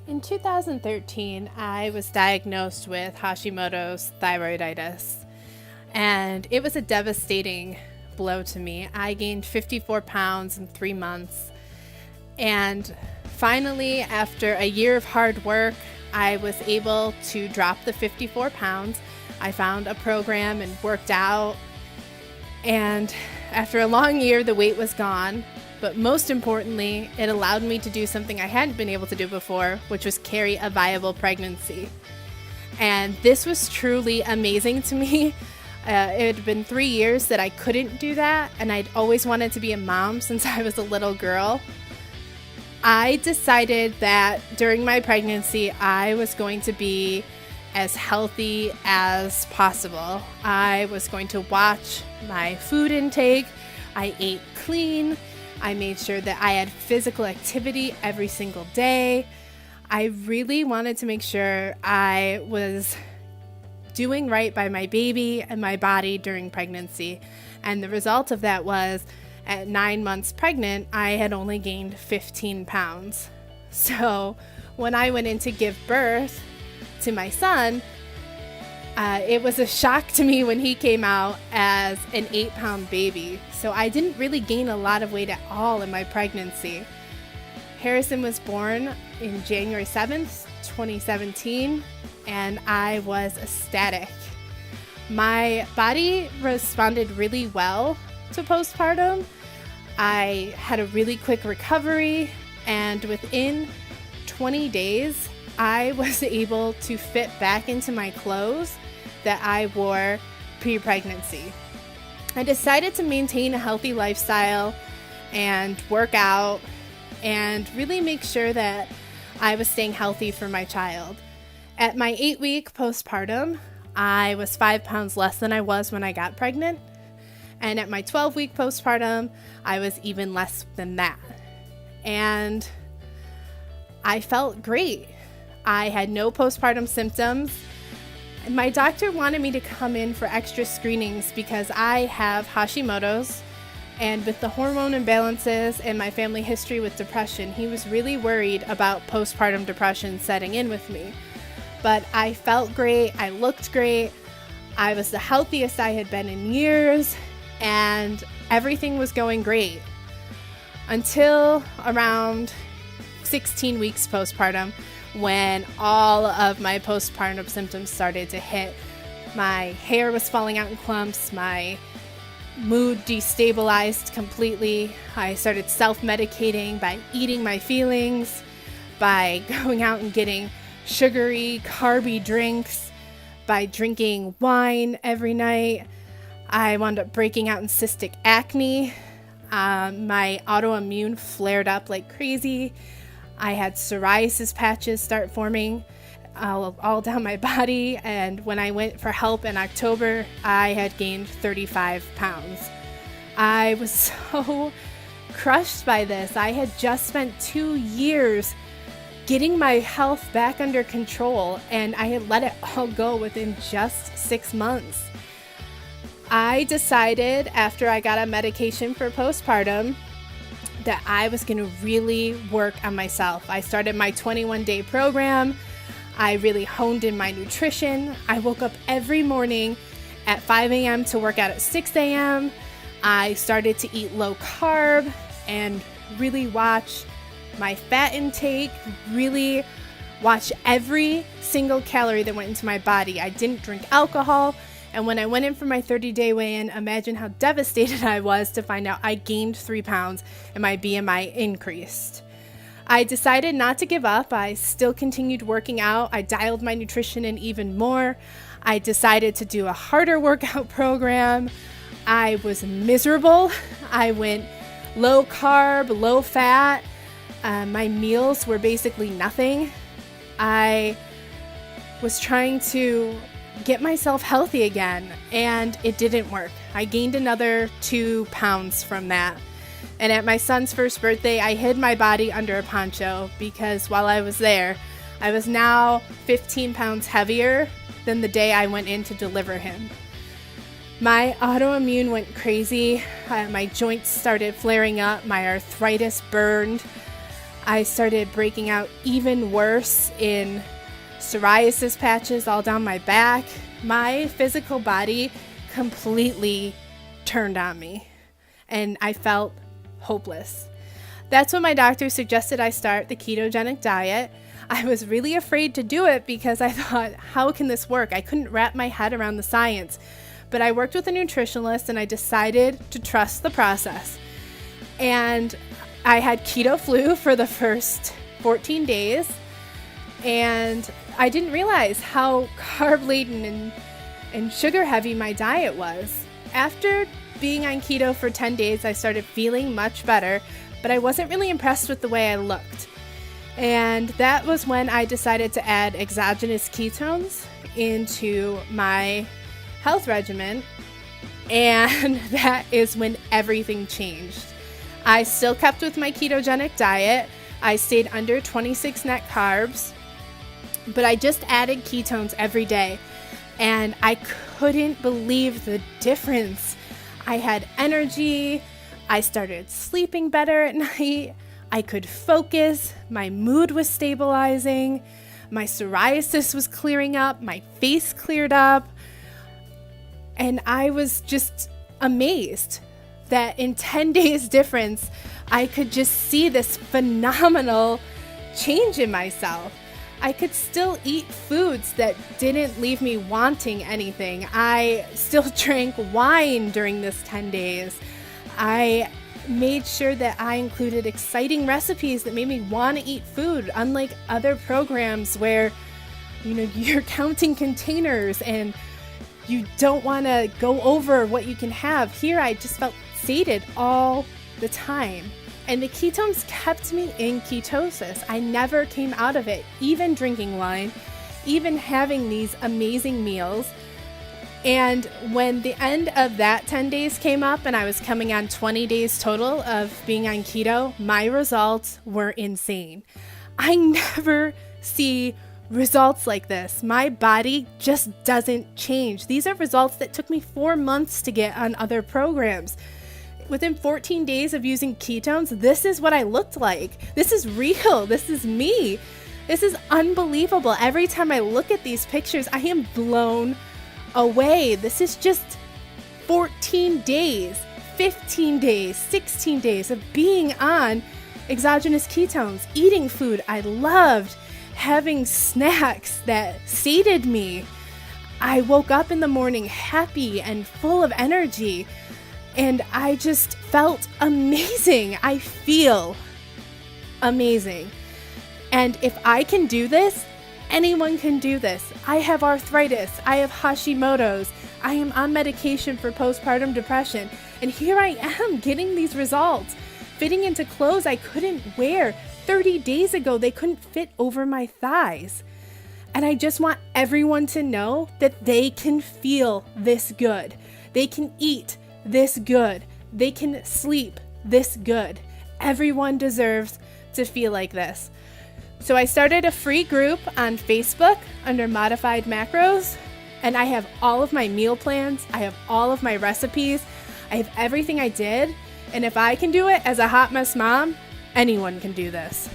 In 2013, I was diagnosed with Hashimoto's thyroiditis, and it was a devastating blow to me. I gained 54 pounds in 3 months, and finally, after a year of hard work, I was able to drop the 54 pounds. I found a program and worked out, and after a long year, the weight was gone. But most importantly, it allowed me to do something I hadn't been able to do before, which was carry a viable pregnancy. And this was truly amazing to me. It had been 3 years that I couldn't do that, and I'd always wanted to be a mom since I was a little girl. I decided that during my pregnancy, I was going to be as healthy as possible. I was going to watch my food intake. I ate clean. I made sure that I had physical activity every single day. I really wanted to make sure I was doing right by my baby and my body during pregnancy. And the result of that was at 9 months pregnant, I had only gained 15 pounds. So when I went in to give birth to my son, it was a shock to me when he came out as an 8-pound baby. So I didn't really gain a lot of weight at all in my pregnancy. Harrison was born in January 7th, 2017, and I was ecstatic. My body responded really well to postpartum. I had a really quick recovery, and within 20 days, I was able to fit back into my clothes that I wore pre-pregnancy. I decided to maintain a healthy lifestyle and work out and really make sure that I was staying healthy for my child. At my 8-week postpartum, I was 5 pounds less than I was when I got pregnant. And at my 12-week postpartum, I was even less than that. And I felt great. I had no postpartum symptoms. My doctor wanted me to come in for extra screenings because I have Hashimoto's, and with the hormone imbalances and my family history with depression, he was really worried about postpartum depression setting in with me. But I felt great, I looked great, I was the healthiest I had been in years, and everything was going great until around 16 weeks postpartum, when all of my postpartum symptoms started to hit. My hair was falling out in clumps, my mood destabilized completely. I started self-medicating by eating my feelings, by going out and getting sugary, carby drinks, by drinking wine every night. I wound up breaking out in cystic acne. My autoimmune flared up like crazy. I had psoriasis patches start forming all down my body, and when I went for help in October, I had gained 35 pounds. I was so crushed by this. I had just spent 2 years getting my health back under control, and I had let it all go within just 6 months. I decided after I got on medication for postpartum that I was going to really work on myself. I started my 21-day program. I really honed in my nutrition. I woke up every morning at 5 a.m. to work out at 6 a.m. I started to eat low carb and really watch my fat intake, really watch every single calorie that went into my body. I didn't drink alcohol. And when I went in for my 30-day weigh-in, imagine how devastated I was to find out I gained 3 pounds and my BMI increased. I decided not to give up. I still continued working out. I dialed my nutrition in even more. I decided to do a harder workout program. I was miserable. I went low carb, low fat. My meals were basically nothing. I was trying to get myself healthy again, and it didn't work. I gained another 2 pounds from that. And at my son's first birthday, I hid my body under a poncho because while I was there, I was now 15 pounds heavier than the day I went in to deliver him. My autoimmune went crazy. My joints started flaring up. My arthritis burned. I started breaking out even worse in psoriasis patches all down my back. My physical body completely turned on me, and I felt hopeless. That's when my doctor suggested I start the ketogenic diet. I was really afraid to do it because I thought, how can this work? I couldn't wrap my head around the science. But I worked with a nutritionist and I decided to trust the process. And I had keto flu for the first 14 days. And I didn't realize how carb-laden and sugar-heavy my diet was. After being on keto for 10 days, I started feeling much better, but I wasn't really impressed with the way I looked. And that was when I decided to add exogenous ketones into my health regimen, and that is when everything changed. I still kept with my ketogenic diet. I stayed under 26 net carbs, but I just added ketones every day, and I couldn't believe the difference. I had energy. I started sleeping better at night. I could focus. My mood was stabilizing. My psoriasis was clearing up. My face cleared up. And I was just amazed that in 10 days difference, I could just see this phenomenal change in myself. I could still eat foods that didn't leave me wanting anything. I still drank wine during this 10 days. I made sure that I included exciting recipes that made me want to eat food, unlike other programs where, you're counting containers and you don't want to go over what you can have. Here, I just felt sated all the time. And the ketones kept me in ketosis. I never came out of it, even drinking wine, even having these amazing meals. And when the end of that 10 days came up and I was coming on 20 days total of being on keto, my results were insane. I never see results like this. My body just doesn't change. These are results that took me 4 months to get on other programs. Within 14 days of using ketones, this is what I looked like. This is real. This is me. This is unbelievable. Every time I look at these pictures, I am blown away. This is just 14 days, 15 days, 16 days of being on exogenous ketones, eating food I loved, having snacks that sated me. I woke up in the morning happy and full of energy, and I just felt amazing. I feel amazing. And if I can do this, anyone can do this. I have arthritis. I have Hashimoto's. I am on medication for postpartum depression. And here I am getting these results, fitting into clothes I couldn't wear. 30 days ago, they couldn't fit over my thighs. And I just want everyone to know that they can feel this good. They can eat this good. They can sleep this good. Everyone deserves to feel like this. So I started a free group on Facebook under Modified Macros, and I have all of my meal plans. I have all of my recipes. I have everything I did. And if I can do it as a hot mess mom, anyone can do this.